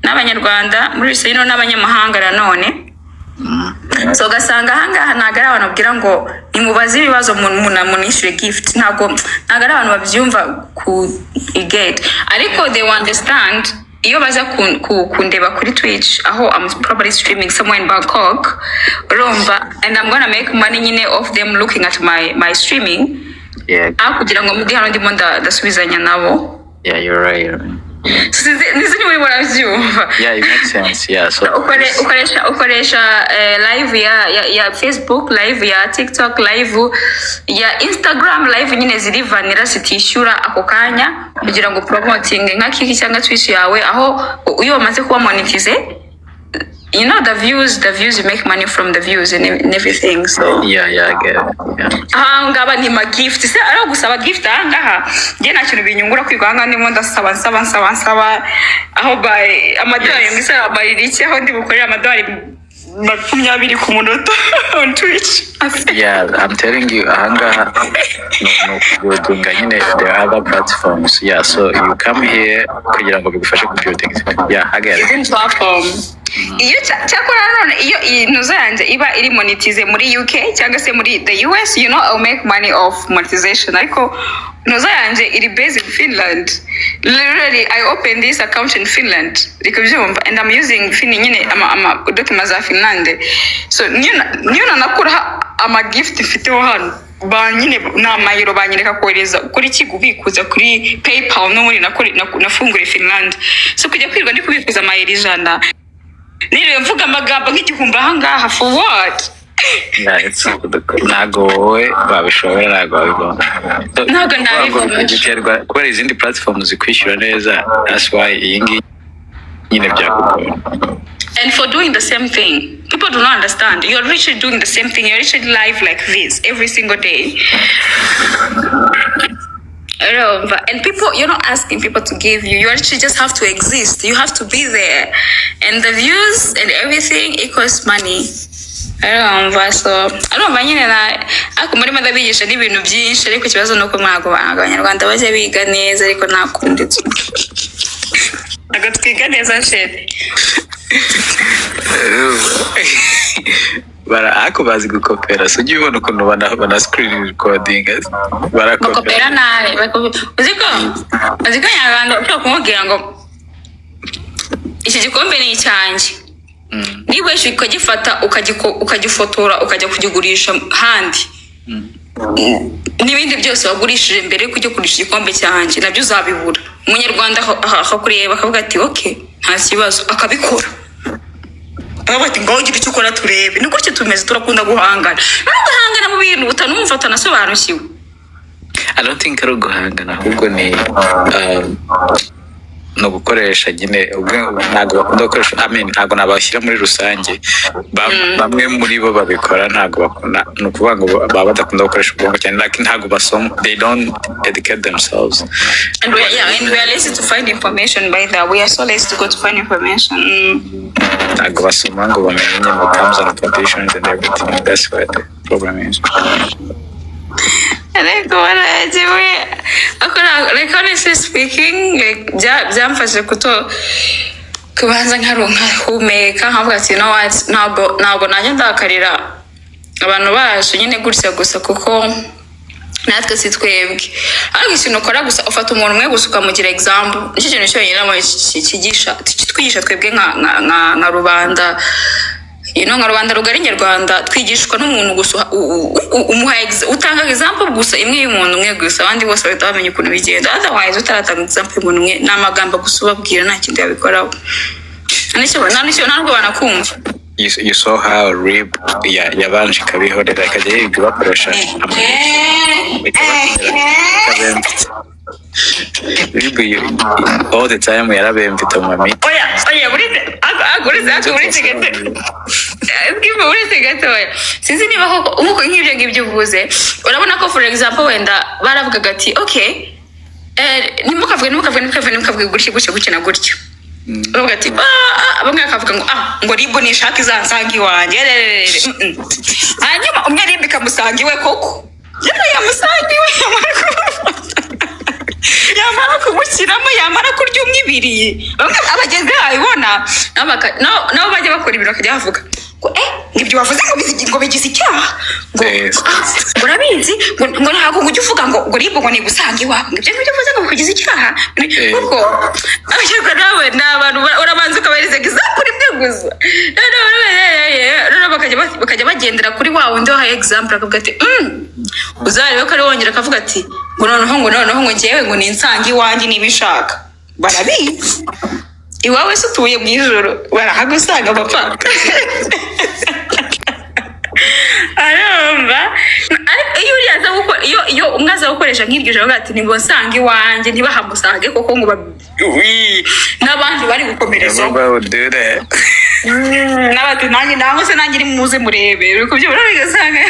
n'abanyarwanda muri rusange n'abanyamahanga nanone. So gasanga ahangaha ntago ari abantu babwira ngo nimubaze ibibazo munishyure gift, ntago ari abantu babyumva ku igate, ariko they understand iyo baza kundeba kuri Twitch aho I'm probably streaming somewhere in Bangkok, urumva, and I'm gonna make money nyine of them looking at my streaming. Yeah. Aho kugira ngo mudi hano ndimo ndasubizanya nabo. Yeah, you're right. Nizi muri muravyumva. Yeah, it makes sense. Yeah, so ukoresha live ya Facebook, live ya TikTok, live ya Instagram, live nyine ziri vanilla zitishyura ako kanya kugira ngo promoting nka Kiki cyangwa Twitch yawe, aho iyo wamaze kuba monetize, you know the views you make money from the views and everything. So yeah, I get it. Yeah. Ngaba ni ma gift se ari gusaba gift ahangaha nge nta kintu binyungura kwiganga ndimo ndasaba aho by amadolari ngisa abayiriki aho ndi bukorera amadolari 20 ku munota on Twitch. Yeah, I'm telling you, ahangaha no building nyine there are other platforms. Yeah, so you come here kugira ngo bigufashe ku building. Yeah, I get it. Is platform. Iyo cyakora none iyo intuzo yanjye iba iri monetize muri UK cyangwa se muri the US, you know, I'll make money off monetization. Ariko intuzo yanjye iri based in Finland. Literally I opened this account in Finland and I'm using nyine ama documents za Finland. So niyo nakura ama gift mfiteho hano banyine n'amayero banyereka kohereza kuri kigubikuza kuri PayPal no muri nafungure Finland. So kujya kwirwa ndi kubikuza amayero 100 nire mvuga amagambo nk'igihumbi ahangaha for what? Yeah, it's nago wowe babishobora nago babibona. Nago nabigiterwa kubera izindi platforms zikwishyura neza. That's why iyi ngiyi nyine byakugora. And for doing the same thing, people do not understand. You're literally doing the same thing. You're literally live like this every single day. And people, you're not asking people to give you. You actually just have to exist. You have to be there. And the views and everything equals money. So nyine ariko muri madabigisha n'ibintu byinshi, ariko ikibazo nuko mwago abanyarwanda baje biga neza, ariko nakundi ntago twiga neza shit. Ako bazi gukopera, so ujye ubona ukuntu bana screen recording barakopera nabi. Uziko nyarwanda ushobora kumubwira ngo iki gikombe ni icyanjye, niba wishyuye ukagifata ukagifotora ukajya kugigurisha handi, n'ibindi byose wagurishije mbere yo kujya kugurisha igikombe cyanjye nabyo uzabibura. Umunyarwanda akakureba akavuga ati okay nta kibazo, akabikora. Bati ngo ugira icyo ukora turebe. Ni gutyo tumeze, turakunda guhangana. Guhangana mu bintu utanumva utanasobanukiwe. I don't think ari guhangana, ahubwo ni no gukoresha nyine ntago bakunda gukoresha, ntago nabashyira muri rusange, bamwe muri bo babikora ntago bakunda, no kuvuga ngo baba badakunda gukoresha ubwonko cyane, like ntago basoma, they don't educate themselves. And we are lazy to find information. By that we are so lazy to go to find information. Ntago basoma ngo bamenye the terms and conditions and everything. That's what the problem is. Like honestly speaking, like byamfashe kubanza nkarumeka nkavuga ati no what, ntabwo najya ndakarira abantu bacu nyine gutya gusa, kuko natwe si twebwe. Ariko ikintu ukora gusa ufata umuntu umwe gusa ukamugira example, nicyo kintu cyonyine kigisha twigisha twebwe nka rubanda. Nka rubanda rugari nyarwanda twigishwa n'umuntu gusa, utanga example gusa imwe y'umuntu umwe gusa, abandi bose bahita bamenya ukuntu bigenda. Otherwise utaratanga example y'umuntu umwe, n'amagambo gusa ubabwira nta kindi yabikoraho. Ntabwo banakumva. You saw how Rib yabanje kabihorera akajya yibyo bakoresha Rib all the time yarabemvita mu mami. Oya buri tegatoya. Sinzi niba uko nk'ibyo ngibyo uvuze, urabona ko for example wenda baravugaga ati okay nimukavuge gutya na gutya. Uravuga ati bamwe bakavuga ngo Rib nishaka izansanga iwanjye. Hanyuma umwe Rib ikamusanga iwe koko. Yamusanga iwe yamara kumushyiramo, yamara kurya umwibiriye. Bamwe abagenzi babibona nabo bajya bakora ibintu bakajya bavuga ngo ngibyo wavuze ngo bigize icyaha ngo urabizi ngo ntabwo ujya uvuga ngo ribu ngo nigusanga iwawe ngibyo ngibyo uvuze ngo bigize icyaha kuko abashaka nawe ni abantu urabanza ukabereza example imwe gusa bakajya bagendera kuri wa wundi wahaye example akavuga ati uzarebe ko ari wongera akavuga ati ngo noneho ngo njyewe ngo ninsange iwanjye niba ishaka barabizi iwawe se utuye mu ijoro barahagusanga papa arumva ariko iyo umwe aza gukoresha nk'iryo jambo ati nibo nsanga iwanjye ntibahamusange koko ngo n'abandi bari gukomereza n'abati nanjye nangwa se nanjye iri muze murebe uri kubyibura bigasanga